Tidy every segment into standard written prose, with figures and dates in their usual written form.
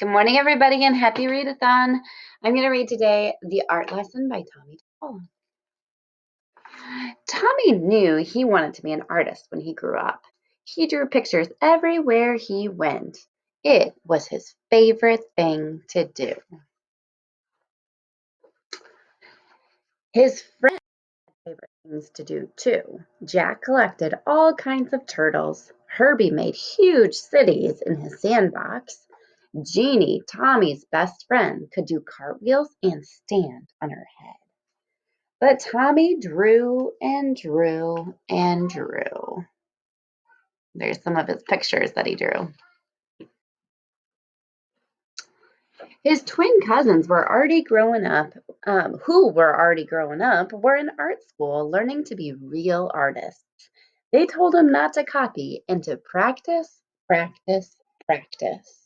Good morning, everybody, and happy readathon. I'm going to read today The Art Lesson by Tommy Tull. Tommy knew he wanted to be an artist when he grew up. He drew pictures everywhere he went. It was his favorite thing to do. His friends had favorite things to do too. Jack collected all kinds of turtles. Herbie made huge cities in his sandbox. Jeannie, Tommy's best friend, could do cartwheels and stand on her head. But Tommy drew and drew and drew. There's some of his pictures that he drew. His twin cousins were already growing up, were in art school learning to be real artists. They told him not to copy and to practice, practice, practice.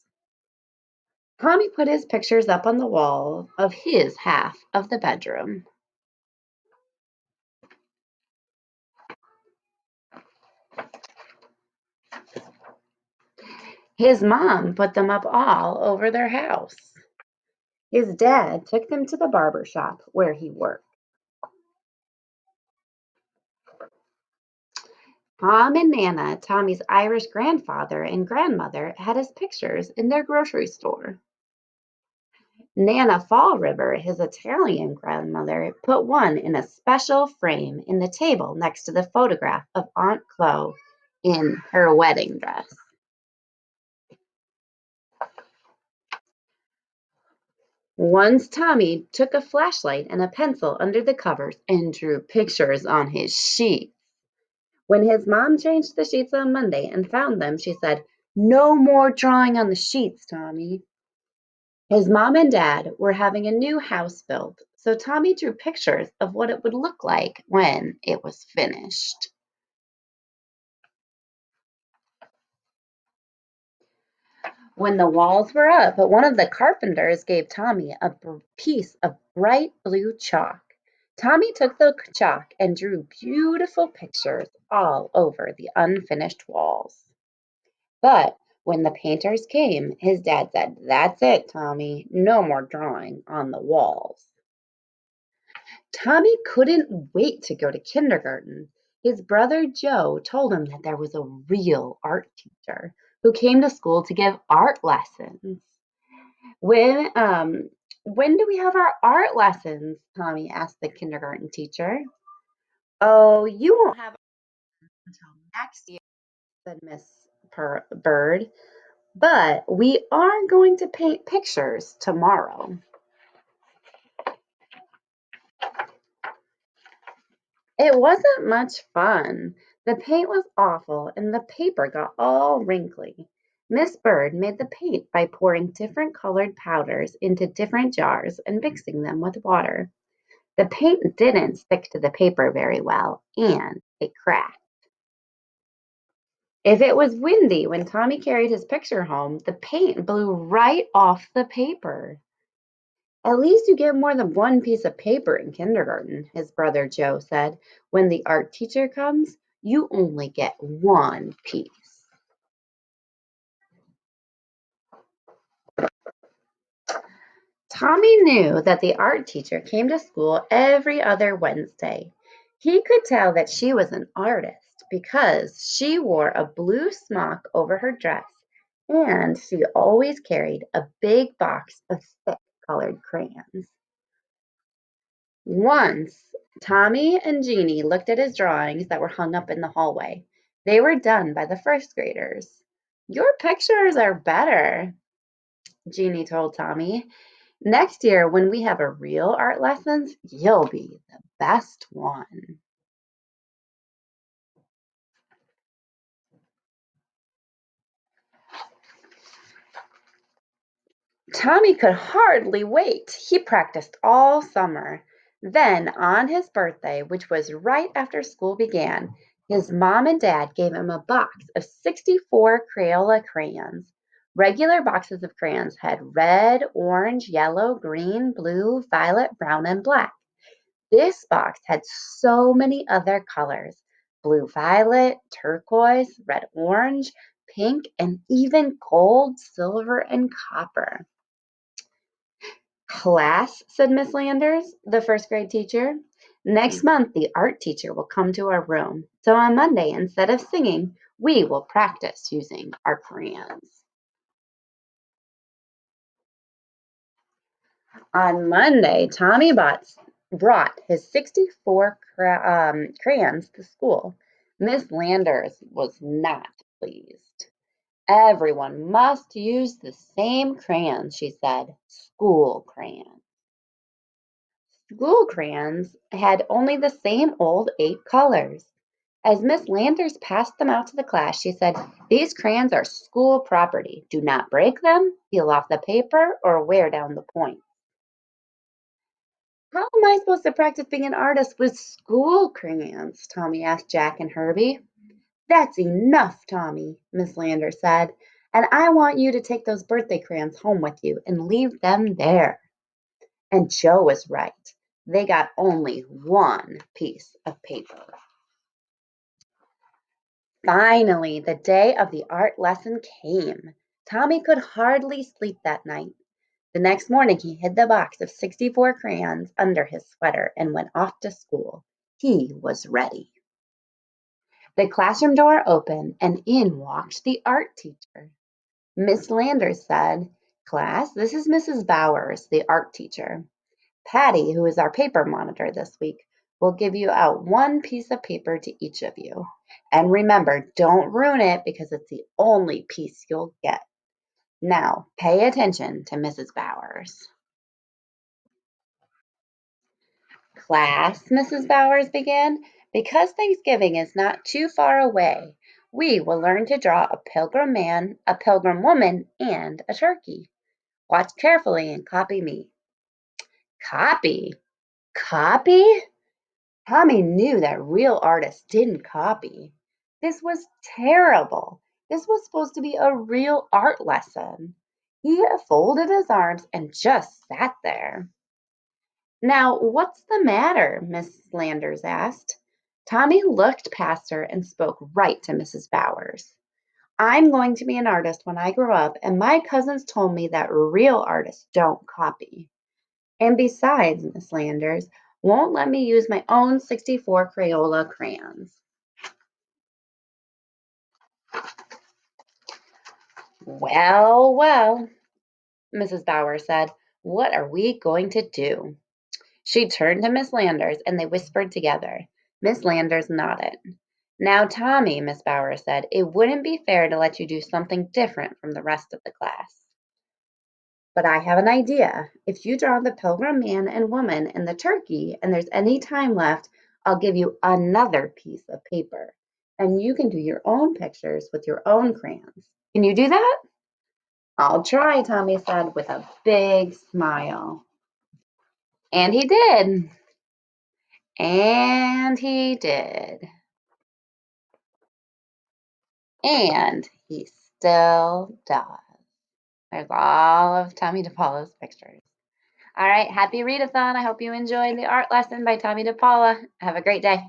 Tommy put his pictures up on the wall of his half of the bedroom. His mom put them up all over their house. His dad took them to the barber shop where he worked. Tom and Nana, Tommy's Irish grandfather and grandmother, had his pictures in their grocery store. Nana Fall River, his Italian grandmother, put one in a special frame in the table next to the photograph of Aunt Chloe in her wedding dress. Once Tommy took a flashlight and a pencil under the covers and drew pictures on his sheet. When his mom changed the sheets on Monday and found them, she said, "No more drawing on the sheets, Tommy." His mom and dad were having a new house built, so Tommy drew pictures of what it would look like when it was finished. When the walls were up, one of the carpenters gave Tommy a piece of bright blue chalk. Tommy took the chalk and drew beautiful pictures all over the unfinished walls. But when the painters came, his dad said, "That's it, Tommy. No more drawing on the walls." Tommy couldn't wait to go to kindergarten. His brother Joe told him that there was a real art teacher who came to school to give art lessons. When um when do we have our art lessons? Tommy asked the kindergarten teacher. "Oh, you won't have until next year," said Miss Bird. "But we are going to paint pictures tomorrow." It wasn't much fun. The paint was awful and the paper got all wrinkly. Miss Bird made the paint by pouring different colored powders into different jars and mixing them with water. The paint didn't stick to the paper very well and it cracked. If it was windy when Tommy carried his picture home, the paint blew right off the paper. "At least you get more than one piece of paper in kindergarten," his brother Joe said. "When the art teacher comes, you only get one piece." Tommy knew that the art teacher came to school every other Wednesday. He could tell that she was an artist because she wore a blue smock over her dress and she always carried a big box of thick colored crayons. Once, Tommy and Jeannie looked at his drawings that were hung up in the hallway. They were done by the first graders. "Your pictures are better," Jeannie told Tommy. "Next year, when we have a real art lessons, you'll be the best one." Tommy could hardly wait. He practiced all summer. Then, on his birthday, which was right after school began, his mom and dad gave him a box of 64 Crayola crayons. Regular boxes of crayons had red, orange, yellow, green, blue, violet, brown, and black. This box had so many other colors: blue violet, turquoise, red orange, pink, and even gold, silver, and copper. Class, said Miss Landers, the first grade teacher. Next month, the art teacher will come to our room. So on Monday, instead of singing, we will practice using our crayons. On Monday, Tommy brought his 64 crayons to school. Miss Landers was not pleased. Everyone must use the same crayons, she said. School crayons. School crayons had only the same old 8 colors. As Miss Landers passed them out to the class, she said, "These crayons are school property. Do not break them, peel off the paper, or wear down the points." "How am I supposed to practice being an artist with school crayons?" Tommy asked Jack and Herbie. "That's enough, Tommy," Miss Landers said, "and I want you to take those birthday crayons home with you and leave them there." And Joe was right. They got only one piece of paper. Finally, the day of the art lesson came. Tommy could hardly sleep that night. The next morning, he hid the box of 64 crayons under his sweater and went off to school. He was ready. The classroom door opened, and in walked the art teacher. Miss Landers said, "Class, this is Mrs. Bowers, the art teacher. Patty, who is our paper monitor this week, will give you out one piece of paper to each of you. And remember, don't ruin it because it's the only piece you'll get. Now, pay attention to Mrs. Bowers." "Class," Mrs. Bowers began, "because Thanksgiving is not too far away, we will learn to draw a pilgrim man, a pilgrim woman, and a turkey. Watch carefully and copy me." Copy? Copy? Tommy knew that real artists didn't copy. This was terrible. This was supposed to be a real art lesson. He folded his arms and just sat there. "Now, what's the matter?" Miss Landers asked. Tommy looked past her and spoke right to Mrs. Bowers. "I'm going to be an artist when I grow up, and my cousins told me that real artists don't copy. And besides, Miss Landers won't let me use my own 64 Crayola crayons." "Well, well," Mrs. Bowers said, "what are we going to do?" She turned to Miss Landers and they whispered together. Miss Landers nodded. "Now, Tommy," Miss Bowers said, "it wouldn't be fair to let you do something different from the rest of the class. But I have an idea. If you draw the pilgrim man and woman and the turkey, and there's any time left, I'll give you another piece of paper. And you can do your own pictures with your own crayons. Can you do that?" "I'll try," Tommy said with a big smile. And he did. And he did. And he still does. There's all of Tommy DePaula's pictures. All right, happy readathon. I hope you enjoyed the art lesson by Tommy DePaula. Have a great day.